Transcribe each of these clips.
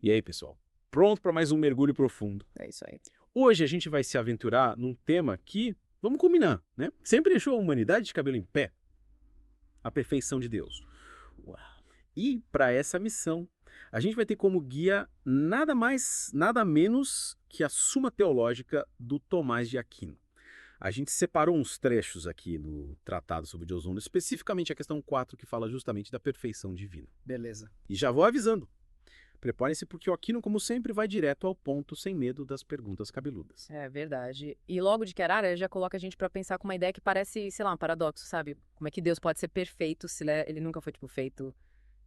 E aí, pessoal? Pronto para mais um mergulho profundo. É isso aí. Hoje a gente vai se aventurar num tema que, vamos combinar, né? Sempre deixou a humanidade de cabelo em pé. A perfeição de Deus. Uau. E para essa missão, a gente vai ter como guia nada mais, nada menos que a Suma Teológica do Tomás de Aquino. A gente separou uns trechos aqui no Tratado sobre Deus Uno, especificamente a questão 4, que fala justamente da perfeição divina. Beleza. E já vou avisando. Preparem-se porque o Aquino, como sempre, vai direto ao ponto, sem medo das perguntas cabeludas. É verdade. E logo de cara já coloca a gente pra pensar com uma ideia que parece, sei lá, um paradoxo, sabe? Como é que Deus pode ser perfeito se ele nunca foi, tipo, feito,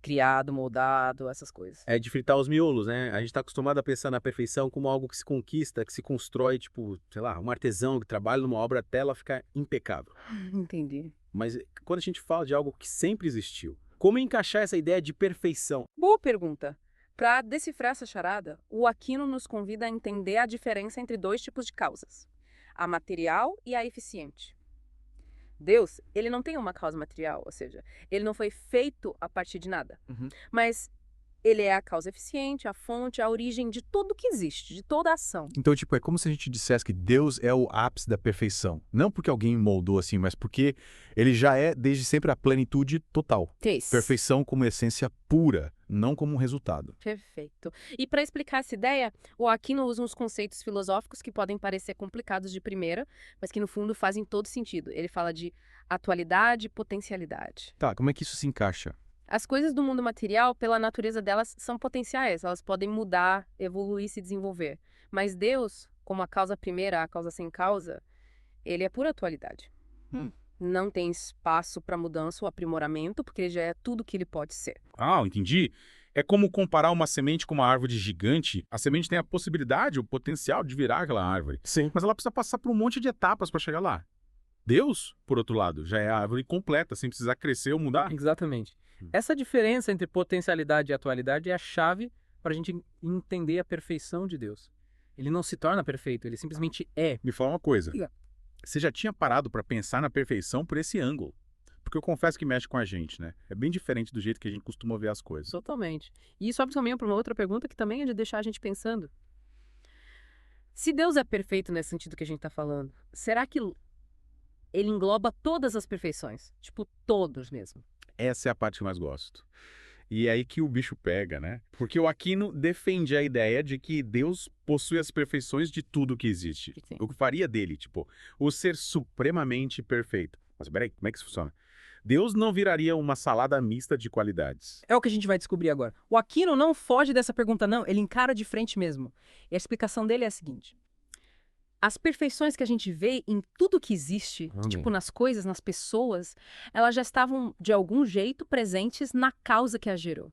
criado, moldado, essas coisas. É de fritar os miolos, né? A gente está acostumado a pensar na perfeição como algo que se conquista, que se constrói, tipo, sei lá, um artesão que trabalha numa obra até ela ficar impecável. Entendi. Mas quando a gente fala de algo que sempre existiu, como encaixar essa ideia de perfeição? Boa pergunta. Para decifrar essa charada, o Aquino nos convida a entender a diferença entre dois tipos de causas: a material e a eficiente. Deus, ele não tem uma causa material, ou seja, ele não foi feito a partir de nada. Mas ele é a causa eficiente, a fonte, a origem de tudo que existe, de toda a ação. Então, tipo, é como se a gente dissesse que Deus é o ápice da perfeição. Não porque alguém moldou assim, mas porque ele já é, desde sempre, a plenitude total. Perfeição como essência pura, não como um resultado. Perfeito. E para explicar essa ideia, o Aquino usa uns conceitos filosóficos que podem parecer complicados de primeira, mas que no fundo fazem todo sentido. Ele fala de atualidade e potencialidade. Tá, como é que isso se encaixa? As coisas do mundo material, pela natureza delas, são potenciais. Elas podem mudar, evoluir, se desenvolver. Mas Deus, como a causa primeira, a causa sem causa, ele é pura atualidade. Não tem espaço para mudança ou aprimoramento, porque ele já é tudo que ele pode ser. Ah, entendi. É como comparar uma semente com uma árvore gigante. A semente tem a possibilidade, o potencial de virar aquela árvore. Sim. Mas ela precisa passar por um monte de etapas para chegar lá. Deus, por outro lado, já é a árvore completa, sem precisar crescer ou mudar. Exatamente. Essa diferença entre potencialidade e atualidade é a chave para a gente entender a perfeição de Deus. Ele não se torna perfeito, ele simplesmente é. Me fala uma coisa. Diga. Você já tinha parado para pensar na perfeição por esse ângulo? Porque eu confesso que mexe com a gente, né? É bem diferente do jeito que a gente costuma ver as coisas. Totalmente. E isso abre caminho para uma outra pergunta que também é de deixar a gente pensando. Se Deus é perfeito nesse sentido que a gente está falando, será que ele engloba todas as perfeições? Tipo, todos mesmo. Essa é a parte que eu mais gosto. E é aí que o bicho pega, né? Porque o Aquino defende a ideia de que Deus possui as perfeições de tudo que existe. Sim. O que faria dele, tipo, o ser supremamente perfeito. Mas peraí, como é que isso funciona? Deus não viraria uma salada mista de qualidades. É o que a gente vai descobrir agora. O Aquino não foge dessa pergunta, não. Ele encara de frente mesmo. E a explicação dele é a seguinte. As perfeições que a gente vê em tudo que existe, Amém. tipo nas coisas, nas pessoas, elas já estavam, de algum jeito, presentes na causa que as gerou.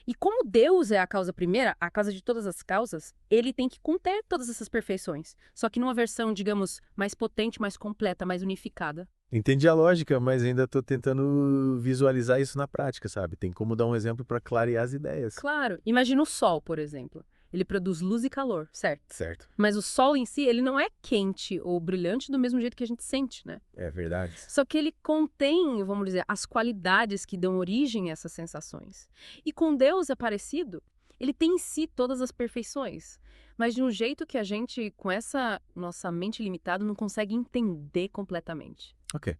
E como Deus é a causa primeira, a causa de todas as causas, ele tem que conter todas essas perfeições. Só que numa versão, digamos, mais potente, mais completa, mais unificada. Entendi a lógica, mas ainda tô tentando visualizar isso na prática, sabe? Tem como dar um exemplo para clarear as ideias. Claro, imagina o Sol, por exemplo. Ele produz luz e calor, certo? Certo. Mas o Sol em si, ele não é quente ou brilhante do mesmo jeito que a gente sente, né? É verdade. Só que ele contém, vamos dizer, as qualidades que dão origem a essas sensações. E com Deus é parecido. Ele tem em si todas as perfeições, mas de um jeito que a gente, com essa nossa mente limitada, não consegue entender completamente. Ok.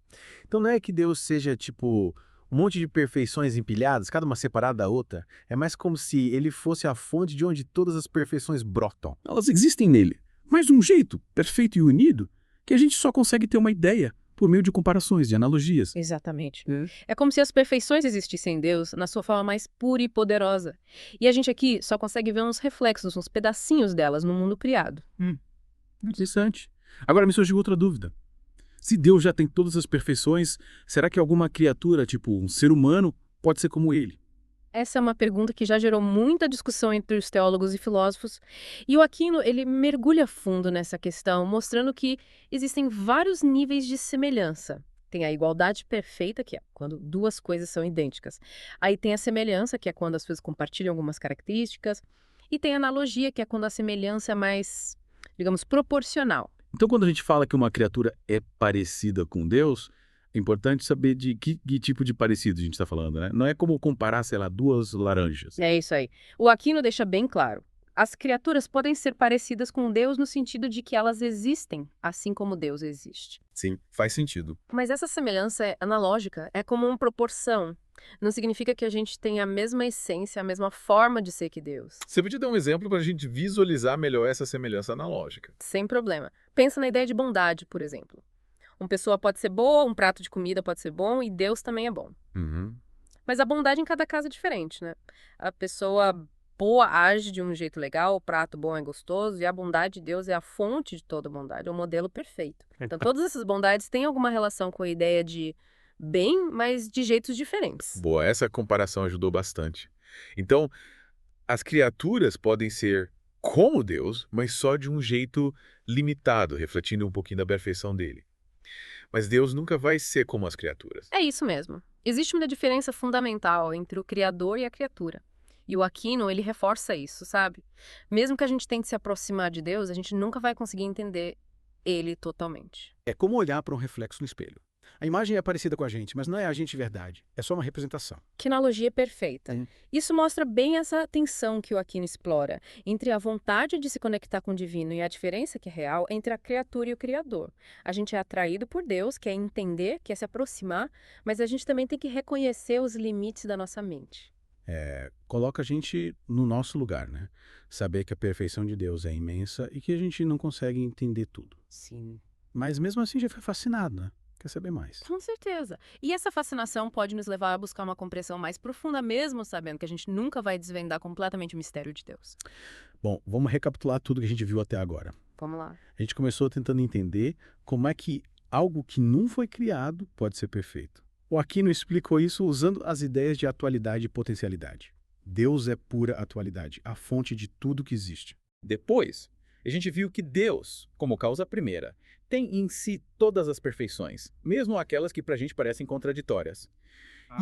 Então não é que Deus seja, tipo, um monte de perfeições empilhadas, cada uma separada da outra. É mais como se ele fosse a fonte de onde todas as perfeições brotam. Elas existem nele, mas de um jeito perfeito e unido que a gente só consegue ter uma ideia por meio de comparações, de analogias. Exatamente. É como se as perfeições existissem em Deus na sua forma mais pura e poderosa. E a gente aqui só consegue ver uns reflexos, uns pedacinhos delas no mundo criado. Interessante. Agora me surgiu outra dúvida. Se Deus já tem todas as perfeições, será que alguma criatura, tipo um ser humano, pode ser como ele? Essa é uma pergunta que já gerou muita discussão entre os teólogos e filósofos. E o Aquino, ele mergulha fundo nessa questão, mostrando que existem vários níveis de semelhança. Tem a igualdade perfeita, que é quando duas coisas são idênticas. Aí tem a semelhança, que é quando as coisas compartilham algumas características. E tem a analogia, que é quando a semelhança é mais, digamos, proporcional. Então, quando a gente fala que uma criatura é parecida com Deus, É importante saber de que tipo de parecido a gente está falando, né? Não é como comparar, sei lá, duas laranjas. É isso aí. O Aquino deixa bem claro. As criaturas podem ser parecidas com Deus no sentido de que elas existem, assim como Deus existe. Sim, faz sentido. Mas essa semelhança é analógica, é como uma proporção. Não significa que a gente tenha a mesma essência, a mesma forma de ser que Deus. Você podia dar um exemplo para a gente visualizar melhor essa semelhança analógica. Sem problema. Pensa na ideia de bondade, por exemplo. Uma pessoa pode ser boa, um prato de comida pode ser bom e Deus também é bom. Uhum. Mas a bondade em cada caso é diferente, né? A pessoa boa age de um jeito legal, o prato bom é gostoso e a bondade de Deus é a fonte de toda bondade, é o modelo perfeito. Então todas essas bondades têm alguma relação com a ideia de bem, mas de jeitos diferentes. Boa, essa comparação ajudou bastante. Então, as criaturas podem ser como Deus, mas só de um jeito limitado, refletindo um pouquinho da perfeição dele. Mas Deus nunca vai ser como as criaturas. É isso mesmo. Existe uma diferença fundamental entre o Criador e a criatura. E o Aquino, ele reforça isso, sabe? Mesmo que a gente tente se aproximar de Deus, a gente nunca vai conseguir entender ele totalmente. É como olhar para um reflexo no espelho. A imagem é parecida com a gente, mas não é a gente de verdade. É só uma representação. Que analogia perfeita. Isso mostra bem essa tensão que o Aquino explora entre a vontade de se conectar com o divino e a diferença que é real entre a criatura e o Criador. A gente é atraído por Deus, quer entender, quer se aproximar, mas a gente também tem que reconhecer os limites da nossa mente. Coloca a gente no nosso lugar, né? Saber que a perfeição de Deus é imensa e que a gente não consegue entender tudo. Sim. Mas mesmo assim já foi fascinado, né? Quer saber mais. Com certeza. E essa fascinação pode nos levar a buscar uma compreensão mais profunda mesmo, sabendo que a gente nunca vai desvendar completamente o mistério de Deus. Bom, vamos recapitular tudo que a gente viu até agora. Vamos lá. A gente começou tentando entender como é que algo que não foi criado pode ser perfeito. O Aquino explicou isso usando as ideias de atualidade e potencialidade. Deus é pura atualidade, a fonte de tudo que existe. Depois, a gente viu que Deus, como causa primeira, tem em si todas as perfeições, mesmo aquelas que pra gente parecem contraditórias.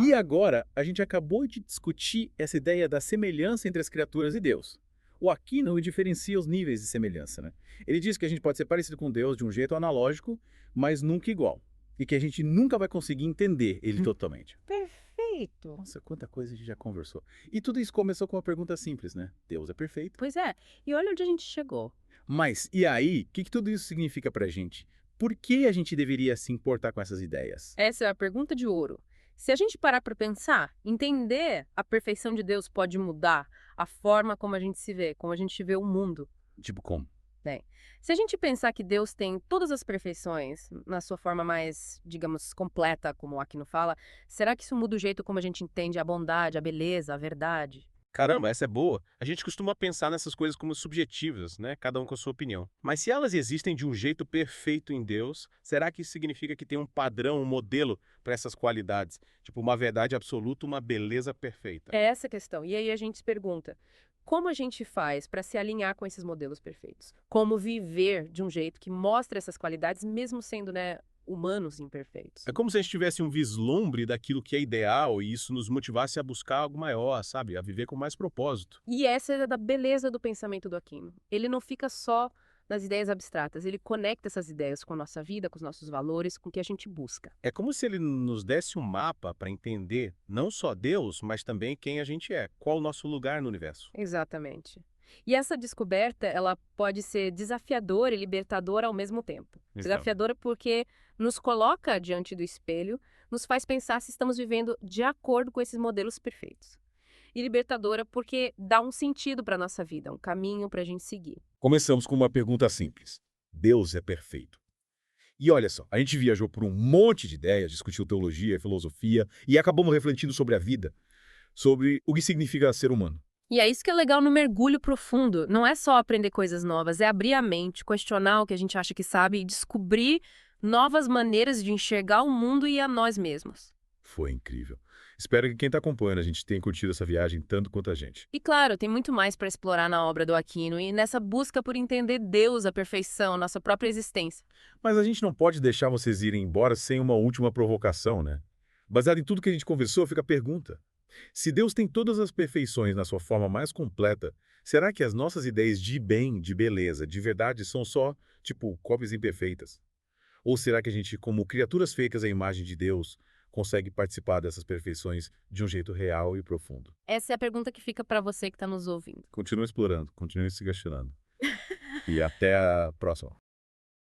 E agora, a gente acabou de discutir essa ideia da semelhança entre as criaturas e Deus. O Aquino diferencia os níveis de semelhança, né? Ele diz que a gente pode ser parecido com Deus de um jeito analógico, mas nunca igual. E que a gente nunca vai conseguir entender ele totalmente. Perfeito. Nossa, quanta coisa a gente já conversou. E tudo isso começou com uma pergunta simples, né? Deus é perfeito. Pois é. E olha onde a gente chegou. Mas, e aí, o que tudo isso significa pra gente? Por que a gente deveria se importar com essas ideias? Essa é a pergunta de ouro. Se a gente parar para pensar, entender a perfeição de Deus pode mudar a forma como a gente se vê, como a gente vê o mundo. Tipo como? Bem, se a gente pensar que Deus tem todas as perfeições na sua forma mais, digamos, completa, como o Aquino fala, será que isso muda o jeito como a gente entende a bondade, a beleza, a verdade? Caramba, essa é boa. A gente costuma pensar nessas coisas como subjetivas, né? Cada um com a sua opinião. Mas se elas existem de um jeito perfeito em Deus, será que isso significa que tem um padrão, um modelo para essas qualidades? Tipo, uma verdade absoluta, uma beleza perfeita. É essa a questão. E aí a gente se pergunta, como a gente faz para se alinhar com esses modelos perfeitos? Como viver de um jeito que mostra essas qualidades, mesmo sendo, né, humanos imperfeitos? É como se a gente tivesse um vislumbre daquilo que é ideal e isso nos motivasse a buscar algo maior, sabe? A viver com mais propósito. E essa é da beleza do pensamento do Aquino. Ele não fica só nas ideias abstratas, ele conecta essas ideias com a nossa vida, com os nossos valores, com o que a gente busca. É como se ele nos desse um mapa para entender não só Deus, mas também quem a gente é, qual o nosso lugar no universo. Exatamente. E essa descoberta, ela pode ser desafiadora e libertadora ao mesmo tempo. Desafiadora porque nos coloca diante do espelho, nos faz pensar se estamos vivendo de acordo com esses modelos perfeitos. E libertadora porque dá um sentido para a nossa vida, um caminho para a gente seguir. Começamos com uma pergunta simples. Deus é perfeito. E olha só, a gente viajou por um monte de ideias, discutiu teologia, filosofia e acabamos refletindo sobre a vida, sobre o que significa ser humano. E é isso que é legal no mergulho profundo. Não é só aprender coisas novas, é abrir a mente, questionar o que a gente acha que sabe e descobrir novas maneiras de enxergar o mundo e a nós mesmos. Foi incrível. Espero que quem está acompanhando a gente tenha curtido essa viagem tanto quanto a gente. E claro, tem muito mais para explorar na obra do Aquino e nessa busca por entender Deus, a perfeição, nossa própria existência. Mas a gente não pode deixar vocês irem embora sem uma última provocação, né? Baseado em tudo que a gente conversou, fica a pergunta. Se Deus tem todas as perfeições na sua forma mais completa, será que as nossas ideias de bem, de beleza, de verdade são só, tipo, cópias imperfeitas? Ou será que a gente, como criaturas feitas à imagem de Deus, consegue participar dessas perfeições de um jeito real e profundo? Essa é a pergunta que fica para você que está nos ouvindo. Continue explorando, continue se questionando. E até a próxima.